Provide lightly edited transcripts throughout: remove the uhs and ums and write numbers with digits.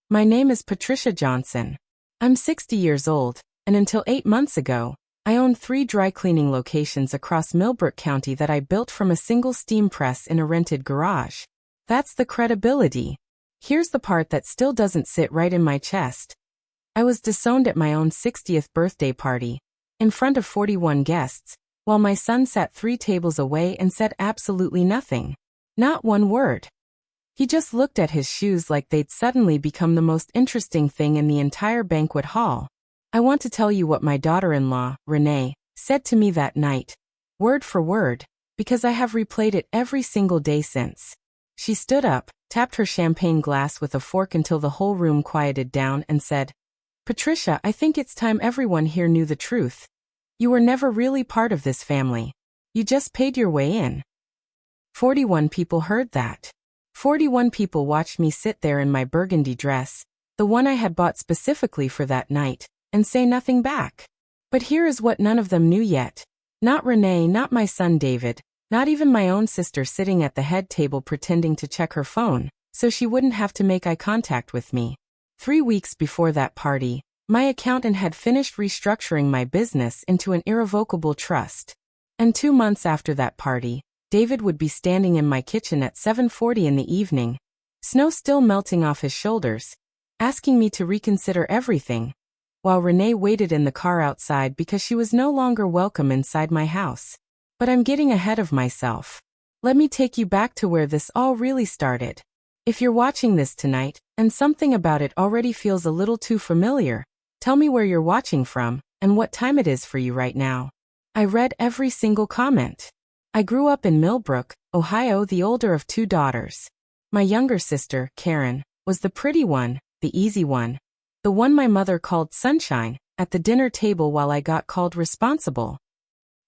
My name is Patricia Johnson. I'm 60 years old, and until 8 months ago, I owned 3 dry cleaning locations across Millbrook County that I built from a single steam press in a rented garage. That's the credibility. Here's the part that still doesn't sit right in my chest. I was disowned at my own 60th birthday party, in front of 41 guests, while my son sat 3 tables away and said absolutely nothing. Not one word. He just looked at his shoes like they'd suddenly become the most interesting thing in the entire banquet hall. I want to tell you what my daughter-in-law, Renee, said to me that night, word for word, because I have replayed it every single day since. She stood up, tapped her champagne glass with a fork until the whole room quieted down and said, "Patricia, I think it's time everyone here knew the truth. You were never really part of this family. You just paid your way in." 41 people heard that. 41 people watched me sit there in my burgundy dress, the one I had bought specifically for that night, and say nothing back. But here is what none of them knew yet. Not Renee, not my son David, not even my own sister sitting at the head table pretending to check her phone, so she wouldn't have to make eye contact with me. 3 weeks before that party, my accountant had finished restructuring my business into an irrevocable trust. And 2 months after that party, David would be standing in my kitchen at 7:40 in the evening, snow still melting off his shoulders, asking me to reconsider everything, while Renee waited in the car outside because she was no longer welcome inside my house. But I'm getting ahead of myself. Let me take you back to where this all really started. If you're watching this tonight, and something about it already feels a little too familiar, tell me where you're watching from, and what time it is for you right now. I read every single comment. I grew up in Millbrook, Ohio, the older of 2 daughters. My younger sister, Karen, was the pretty one, the easy one, the one my mother called Sunshine, at the dinner table while I got called responsible.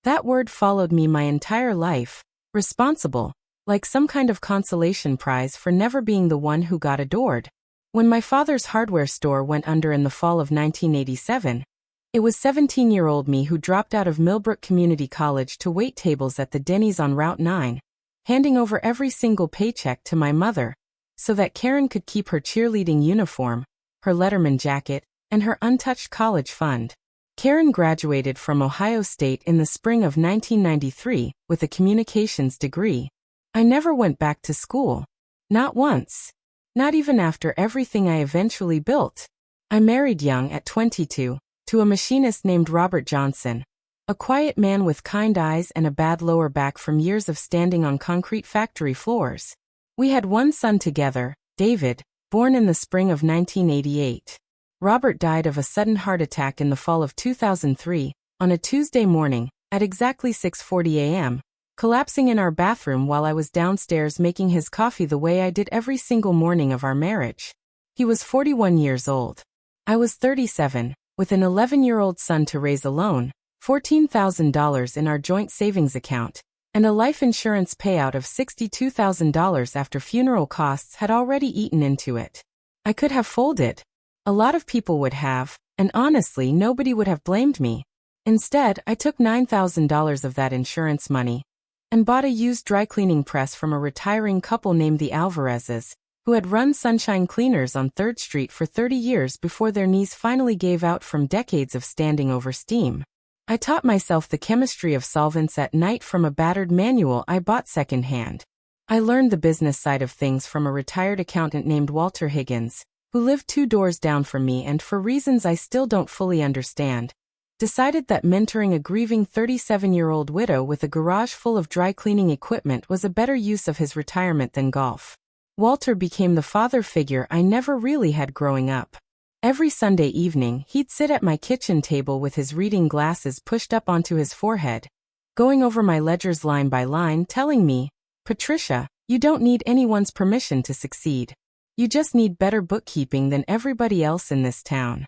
That word followed me my entire life, responsible, like some kind of consolation prize for never being the one who got adored. When my father's hardware store went under in the fall of 1987, it was 17-year-old me who dropped out of Millbrook Community College to wait tables at the Denny's on Route 9, handing over every single paycheck to my mother, so that Karen could keep her cheerleading uniform, her Letterman jacket, and her untouched college fund. Karen graduated from Ohio State in the spring of 1993 with a communications degree. I never went back to school. Not once. Not even after everything I eventually built. I married young at 22, to a machinist named Robert Johnson, a quiet man with kind eyes and a bad lower back from years of standing on concrete factory floors. We had 1 son together, David, born in the spring of 1988. Robert died of a sudden heart attack in the fall of 2003, on a Tuesday morning, at exactly 6:40 a.m., collapsing in our bathroom while I was downstairs making his coffee the way I did every single morning of our marriage. He was 41 years old. I was 37, with an 11-year-old son to raise alone, $14,000 in our joint savings account, and a life insurance payout of $62,000 after funeral costs had already eaten into it. I could have folded. A lot of people would have, and honestly nobody would have blamed me. Instead, I took $9,000 of that insurance money and bought a used dry cleaning press from a retiring couple named the Alvarezes, who had run Sunshine Cleaners on 3rd Street for 30 years before their knees finally gave out from decades of standing over steam. I taught myself the chemistry of solvents at night from a battered manual I bought secondhand. I learned the business side of things from a retired accountant named Walter Higgins, who lived 2 doors down from me and for reasons I still don't fully understand, decided that mentoring a grieving 37-year-old widow with a garage full of dry cleaning equipment was a better use of his retirement than golf. Walter became the father figure I never really had growing up. Every Sunday evening, he'd sit at my kitchen table with his reading glasses pushed up onto his forehead, going over my ledgers line by line, telling me, "Patricia, you don't need anyone's permission to succeed. You just need better bookkeeping than everybody else in this town."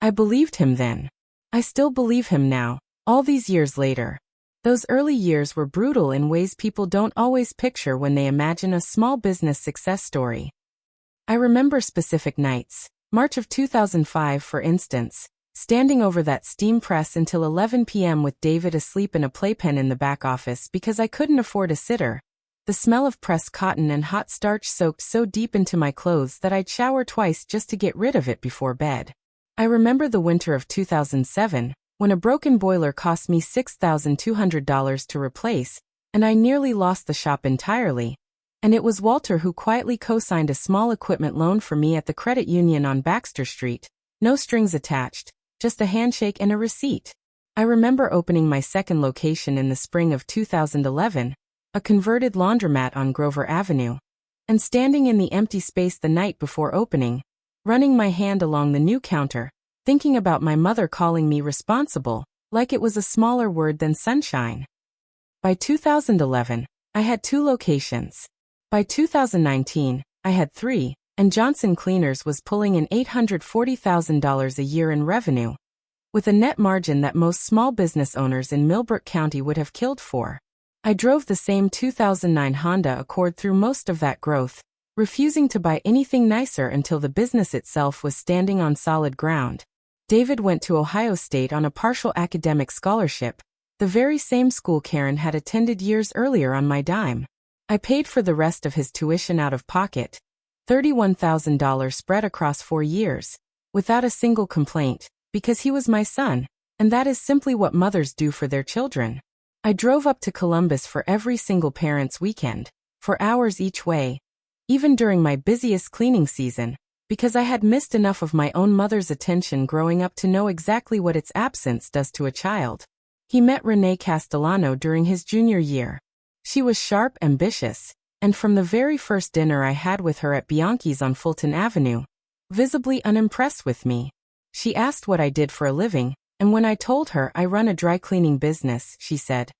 I believed him then. I still believe him now, all these years later. Those early years were brutal in ways people don't always picture when they imagine a small business success story. I remember specific nights, March of 2005 for instance, standing over that steam press until 11 p.m. with David asleep and a playpen in the back office because I couldn't afford a sitter, The smell of pressed cotton and hot starch soaked so deep into my clothes that I'd shower twice just to get rid of it before bed. I remember the winter of 2007, when a broken boiler cost me $6,200 to replace, and I nearly lost the shop entirely. And it was Walter who quietly co-signed a small equipment loan for me at the credit union on Baxter Street. No strings attached, just a handshake and a receipt. I remember opening my second location in the spring of 2011, a converted laundromat on Grover Avenue, and standing in the empty space the night before opening, running my hand along the new counter, thinking about my mother calling me responsible, like it was a smaller word than sunshine. By 2011, I had 2 locations. By 2019, I had 3, and Johnson Cleaners was pulling in $840,000 a year in revenue, with a net margin that most small business owners in Millbrook County would have killed for. I drove the same 2009 Honda Accord through most of that growth, refusing to buy anything nicer until the business itself was standing on solid ground. David went to Ohio State on a partial academic scholarship, the very same school Karen had attended years earlier on my dime. I paid for the rest of his tuition out of pocket, $31,000 spread across 4 years, without a single complaint, because he was my son, and that is simply what mothers do for their children. I drove up to Columbus for every single parents' weekend, for hours each way, even during my busiest cleaning season, because I had missed enough of my own mother's attention growing up to know exactly what its absence does to a child. He met Renee Castellano during his junior year. She was sharp, ambitious, and from the very first dinner I had with her at Bianchi's on Fulton Avenue, visibly unimpressed with me. She asked what I did for a living, and when I told her I run a dry cleaning business, she said,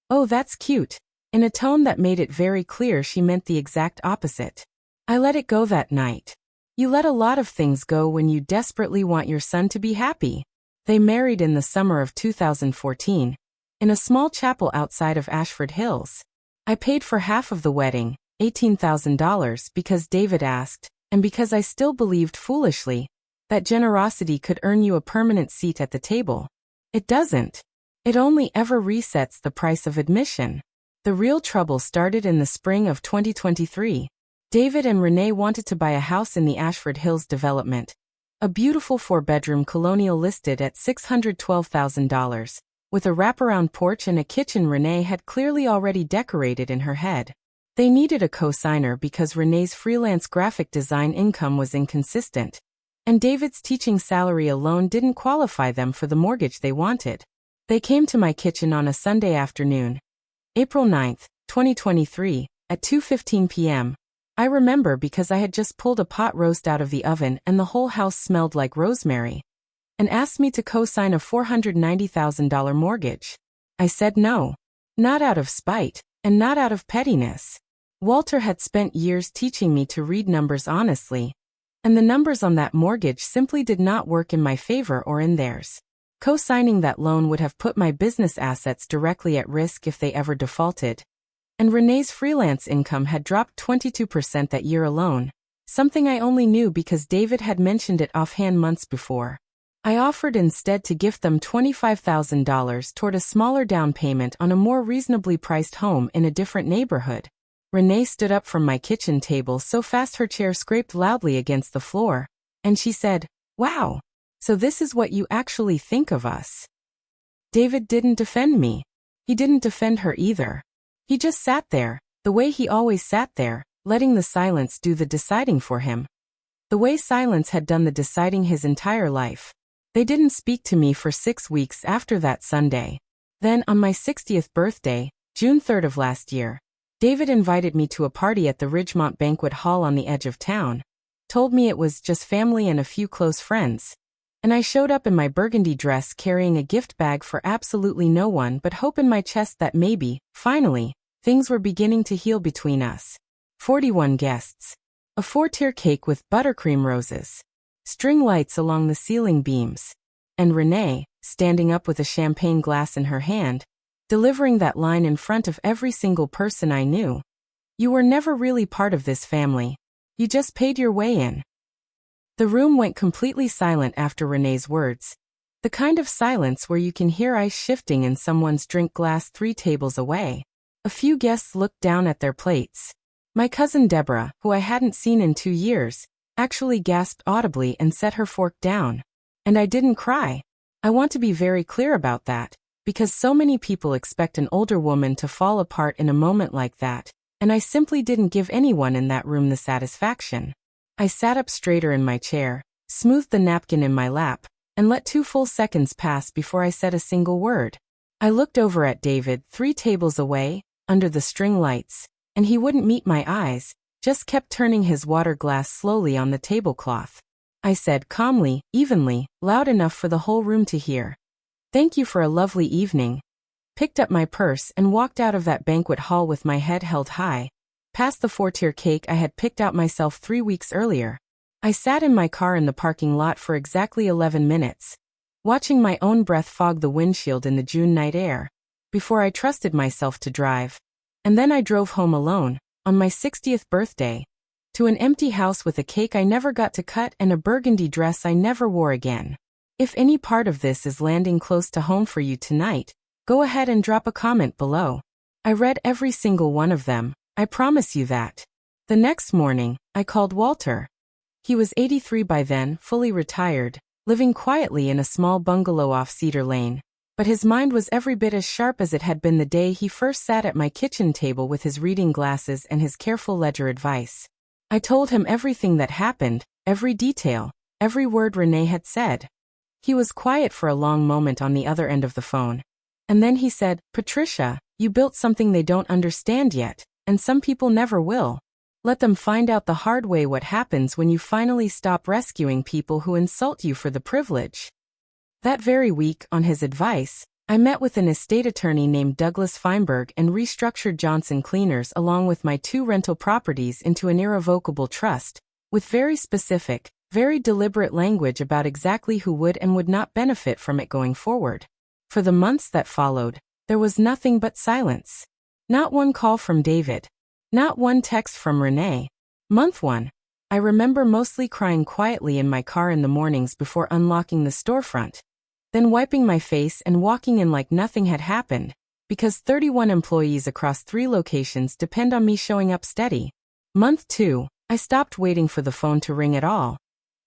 "Oh, that's cute," in a tone that made it very clear she meant the exact opposite. I let it go that night. You let a lot of things go when you desperately want your son to be happy. They married in the summer of 2014, in a small chapel outside of Ashford Hills. I paid for half of the wedding, $18,000, because David asked, and because I still believed foolishly that generosity could earn you a permanent seat at the table. It doesn't. It only ever resets the price of admission. The real trouble started in the spring of 2023. David and Renee wanted to buy a house in the Ashford Hills development, a beautiful 4-bedroom colonial listed at $612,000, with a wraparound porch and a kitchen Renee had clearly already decorated in her head. They needed a co-signer because Renee's freelance graphic design income was inconsistent, and David's teaching salary alone didn't qualify them for the mortgage they wanted. They came to my kitchen on a Sunday afternoon, April 9, 2023, at 2:15 p.m. I remember because I had just pulled a pot roast out of the oven and the whole house smelled like rosemary, and asked me to co-sign a $490,000 mortgage. I said no. Not out of spite, and not out of pettiness. Walter had spent years teaching me to read numbers honestly, and the numbers on that mortgage simply did not work in my favor or in theirs. Co-signing that loan would have put my business assets directly at risk if they ever defaulted. And Renee's freelance income had dropped 22% that year alone, something I only knew because David had mentioned it offhand months before. I offered instead to gift them $25,000 toward a smaller down payment on a more reasonably priced home in a different neighborhood. Renee stood up from my kitchen table so fast her chair scraped loudly against the floor, and she said, "Wow, so this is what you actually think of us." David didn't defend me. He didn't defend her either. He just sat there, the way he always sat there, letting the silence do the deciding for him. The way silence had done the deciding his entire life. They didn't speak to me for 6 weeks after that Sunday. Then, on my 60th birthday, June 3rd of last year, David invited me to a party at the Ridgemont Banquet Hall on the edge of town, told me it was just family and a few close friends, and I showed up in my burgundy dress carrying a gift bag for absolutely no one but hope in my chest that maybe, finally, things were beginning to heal between us. 41 guests. A 4-tier cake with buttercream roses. String lights along the ceiling beams. And Renee, standing up with a champagne glass in her hand, delivering that line in front of every single person I knew. "You were never really part of this family. You just paid your way in." The room went completely silent after Renee's words. The kind of silence where you can hear ice shifting in someone's drink glass 3 tables away. A few guests looked down at their plates. My cousin Deborah, who I hadn't seen in 2 years, actually gasped audibly and set her fork down. And I didn't cry. I want to be very clear about that, because so many people expect an older woman to fall apart in a moment like that, and I simply didn't give anyone in that room the satisfaction. I sat up straighter in my chair, smoothed the napkin in my lap, and let 2 full seconds pass before I said a single word. I looked over at David 3 tables away, under the string lights, and he wouldn't meet my eyes, just kept turning his water glass slowly on the tablecloth. I said calmly, evenly, loud enough for the whole room to hear, "Thank you for a lovely evening." Picked up my purse and walked out of that banquet hall with my head held high, past the 4-tier cake I had picked out myself 3 weeks earlier. I sat in my car in the parking lot for exactly 11 minutes, watching my own breath fog the windshield in the June night air, before I trusted myself to drive. And then I drove home alone, on my 60th birthday, to an empty house with a cake I never got to cut and a burgundy dress I never wore again. If any part of this is landing close to home for you tonight, go ahead and drop a comment below. I read every single one of them, I promise you that. The next morning, I called Walter. He was 83 by then, fully retired, living quietly in a small bungalow off Cedar Lane, but his mind was every bit as sharp as it had been the day he first sat at my kitchen table with his reading glasses and his careful ledger advice. I told him everything that happened, every detail, every word Renee had said. He was quiet for a long moment on the other end of the phone. And then he said, "Patricia, you built something they don't understand yet, and some people never will. Let them find out the hard way what happens when you finally stop rescuing people who insult you for the privilege." That very week, on his advice, I met with an estate attorney named Douglas Feinberg and restructured Johnson Cleaners along with my 2 rental properties into an irrevocable trust, with very specific, very deliberate language about exactly who would and would not benefit from it going forward. For the months that followed, there was nothing but silence. Not one call from David. Not one text from Renee. Month 1. I remember mostly crying quietly in my car in the mornings before unlocking the storefront, then wiping my face and walking in like nothing had happened, because 31 employees across 3 locations depend on me showing up steady. Month 2, I stopped waiting for the phone to ring at all,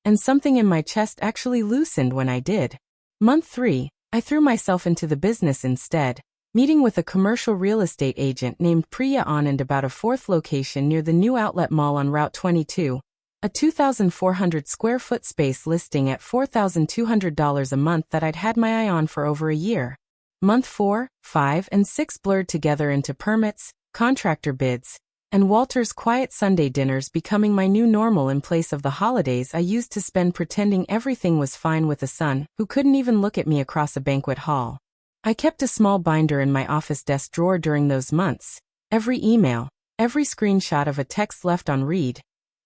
and something in my chest actually loosened when I did. Month 3, I threw myself into the business instead, meeting with a commercial real estate agent named Priya Anand about a 4th location near the new outlet mall on Route 22, a 2,400 square foot space listing at $4,200 a month that I'd had my eye on for over a year. Month 4, 5, and 6 blurred together into permits, contractor bids, and Walter's quiet Sunday dinners becoming my new normal in place of the holidays I used to spend pretending everything was fine with a son who couldn't even look at me across a banquet hall. I kept a small binder in my office desk drawer during those months. Every email, every screenshot of a text left on read,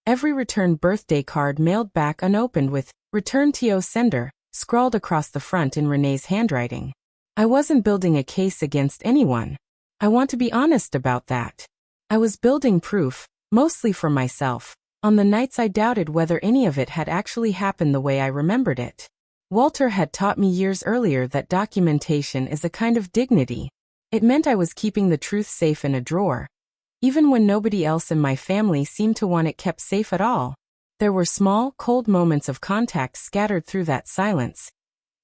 every returned birthday card mailed back unopened with "Return to sender" scrawled across the front in Renee's handwriting. I wasn't building a case against anyone. I want to be honest about that. I was building proof, mostly for myself, on the nights I doubted whether any of it had actually happened the way I remembered it. Walter had taught me years earlier that documentation is a kind of dignity. It meant I was keeping the truth safe in a drawer, even when nobody else in my family seemed to want it kept safe at all. There were small, cold moments of contact scattered through that silence,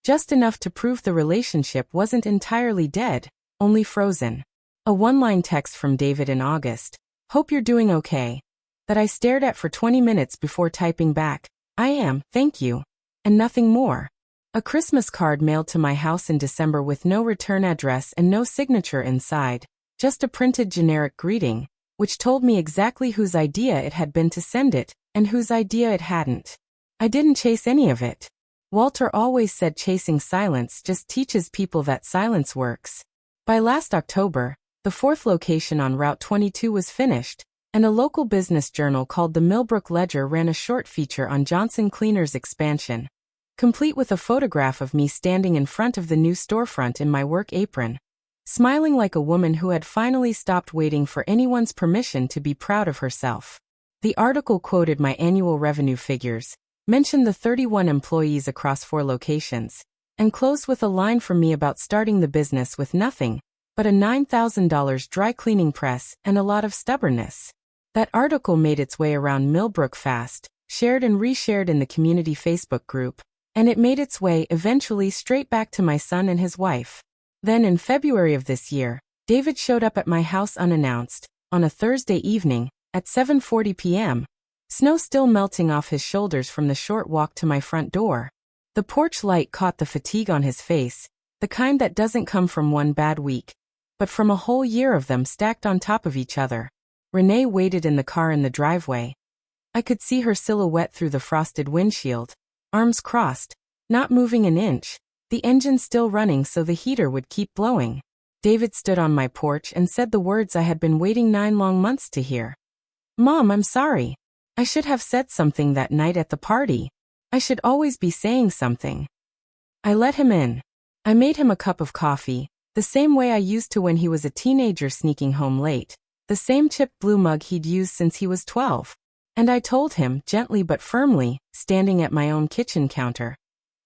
just enough to prove the relationship wasn't entirely dead, only frozen. A 1-line text from David in August, "Hope you're doing okay," that I stared at for 20 minutes before typing back, "I am, thank you," and nothing more. A Christmas card mailed to my house in December with no return address and no signature inside, just a printed generic greeting, which told me exactly whose idea it had been to send it, and whose idea it hadn't. I didn't chase any of it. Walter always said chasing silence just teaches people that silence works. By last October, the 4th location on Route 22 was finished, and a local business journal called the Millbrook Ledger ran a short feature on Johnson Cleaners' expansion, complete with a photograph of me standing in front of the new storefront in my work apron, smiling like a woman who had finally stopped waiting for anyone's permission to be proud of herself. The article quoted my annual revenue figures, mentioned the 31 employees across 4 locations, and closed with a line from me about starting the business with nothing but a $9,000 dry cleaning press and a lot of stubbornness. That article made its way around Millbrook fast, shared and reshared in the community Facebook group, and it made its way eventually straight back to my son and his wife. Then in February of this year, David showed up at my house unannounced, on a Thursday evening, at 7:40 p.m., snow still melting off his shoulders from the short walk to my front door. The porch light caught the fatigue on his face, the kind that doesn't come from one bad week, but from a whole year of them stacked on top of each other. Renee waited in the car in the driveway. I could see her silhouette through the frosted windshield, arms crossed, not moving an inch, the engine still running so the heater would keep blowing. David stood on my porch and said the words I had been waiting 9 long months to hear. "Mom, I'm sorry. I should have said something that night at the party. I should always be saying something." I let him in. I made him a cup of coffee, the same way I used to when he was a teenager sneaking home late, the same chipped blue mug he'd used since he was 12. And I told him, gently but firmly, standing at my own kitchen counter,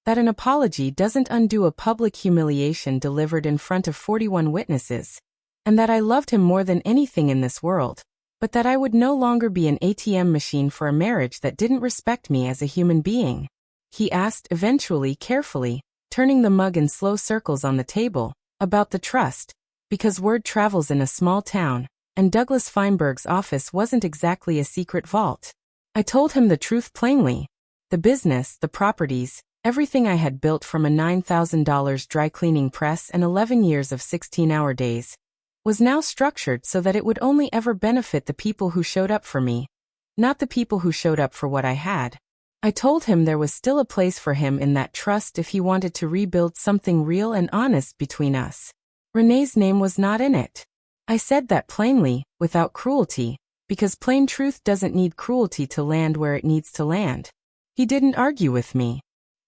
that an apology doesn't undo a public humiliation delivered in front of 41 witnesses, and that I loved him more than anything in this world, but that I would no longer be an ATM machine for a marriage that didn't respect me as a human being. He asked, eventually, carefully, turning the mug in slow circles on the table, about the trust, because word travels in a small town, and Douglas Feinberg's office wasn't exactly a secret vault. I told him the truth plainly. The business, the properties, everything I had built from a $9,000 dry cleaning press and 11 years of 16-hour days, was now structured so that it would only ever benefit the people who showed up for me, not the people who showed up for what I had. I told him there was still a place for him in that trust if he wanted to rebuild something real and honest between us. Renee's name was not in it. I said that plainly, without cruelty, because plain truth doesn't need cruelty to land where it needs to land. He didn't argue with me.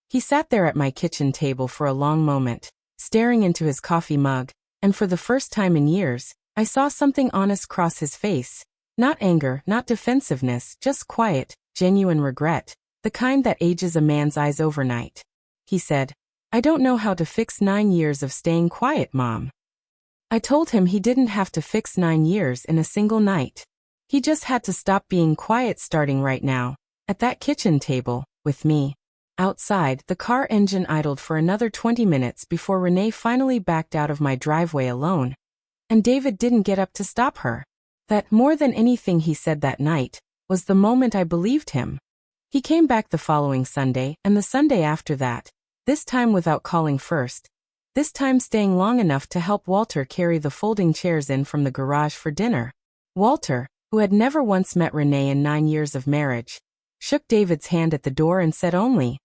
He sat there at my kitchen table for a long moment, staring into his coffee mug, and for the first time in years, I saw something honest cross his face. Not anger, not defensiveness, just quiet, genuine regret, the kind that ages a man's eyes overnight. He said, "I don't know how to fix 9 years of staying quiet, Mom." I told him he didn't have to fix 9 years in a single night. He just had to stop being quiet starting right now, at that kitchen table, with me. Outside, the car engine idled for another 20 minutes before Renee finally backed out of my driveway alone. And David didn't get up to stop her. That, more than anything he said that night, was the moment I believed him. He came back the following Sunday, and the Sunday after that, this time without calling first. This time staying long enough to help Walter carry the folding chairs in from the garage for dinner. Walter, who had never once met Renee in 9 years of marriage, shook David's hand at the door and said only,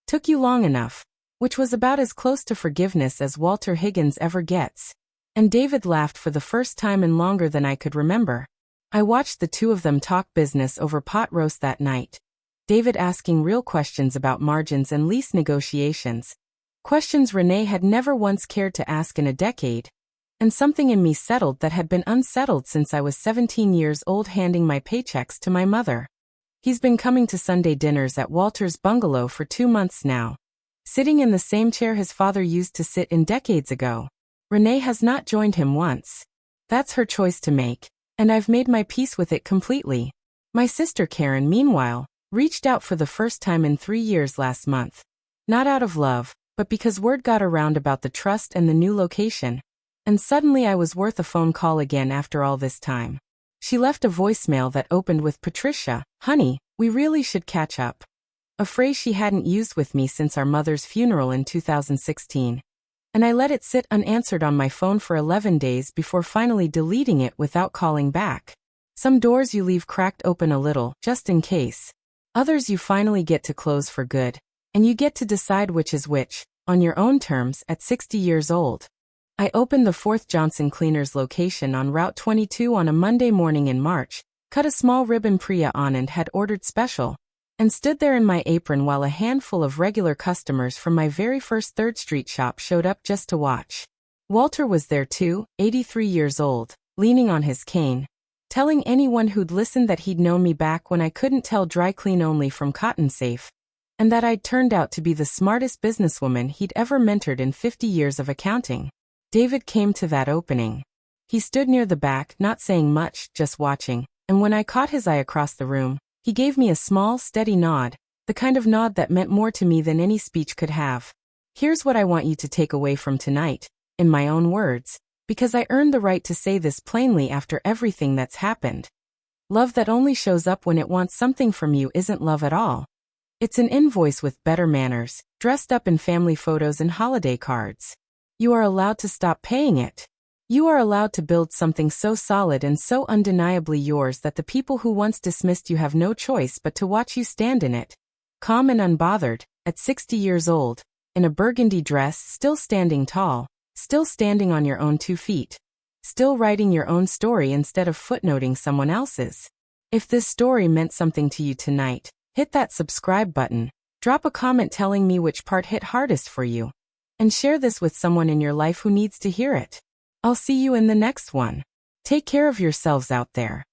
"Took you long enough," which was about as close to forgiveness as Walter Higgins ever gets. And David laughed for the first time in longer than I could remember. I watched the two of them talk business over pot roast that night. David asking real questions about margins and lease negotiations. Questions Renee had never once cared to ask in a decade. And something in me settled that had been unsettled since I was 17 years old handing my paychecks to my mother. He's been coming to Sunday dinners at Walter's bungalow for 2 months now. Sitting in the same chair his father used to sit in decades ago. Renee has not joined him once. That's her choice to make, and I've made my peace with it completely. My sister Karen, meanwhile, reached out for the first time in 3 years last month. Not out of love, but because word got around about the trust and the new location. And suddenly I was worth a phone call again after all this time. She left a voicemail that opened with, "Patricia, honey, we really should catch up." A phrase she hadn't used with me since our mother's funeral in 2016. And I let it sit unanswered on my phone for 11 days before finally deleting it without calling back. Some doors you leave cracked open a little, just in case. Others you finally get to close for good. And you get to decide which is which, on your own terms, at 60 years old. I opened the 4th Johnson Cleaners location on Route 22 on a Monday morning in March, cut a small ribbon Priya on and had ordered special, and stood there in my apron while a handful of regular customers from my very first 3rd Street shop showed up just to watch. Walter was there too, 83 years old, leaning on his cane, telling anyone who'd listened that he'd known me back when I couldn't tell dry clean only from cotton safe, and that I'd turned out to be the smartest businesswoman he'd ever mentored in 50 years of accounting. David came to that opening. He stood near the back, not saying much, just watching, and when I caught his eye across the room, he gave me a small, steady nod, the kind of nod that meant more to me than any speech could have. Here's what I want you to take away from tonight, in my own words, because I earned the right to say this plainly after everything that's happened. Love that only shows up when it wants something from you isn't love at all. It's an invoice with better manners, dressed up in family photos and holiday cards. You are allowed to stop paying it. You are allowed to build something so solid and so undeniably yours that the people who once dismissed you have no choice but to watch you stand in it. Calm and unbothered, at 60 years old, in a burgundy dress, still standing tall, still standing on your own 2 feet, still writing your own story instead of footnoting someone else's. If this story meant something to you tonight, hit that subscribe button, drop a comment telling me which part hit hardest for you, and share this with someone in your life who needs to hear it. I'll see you in the next one. Take care of yourselves out there.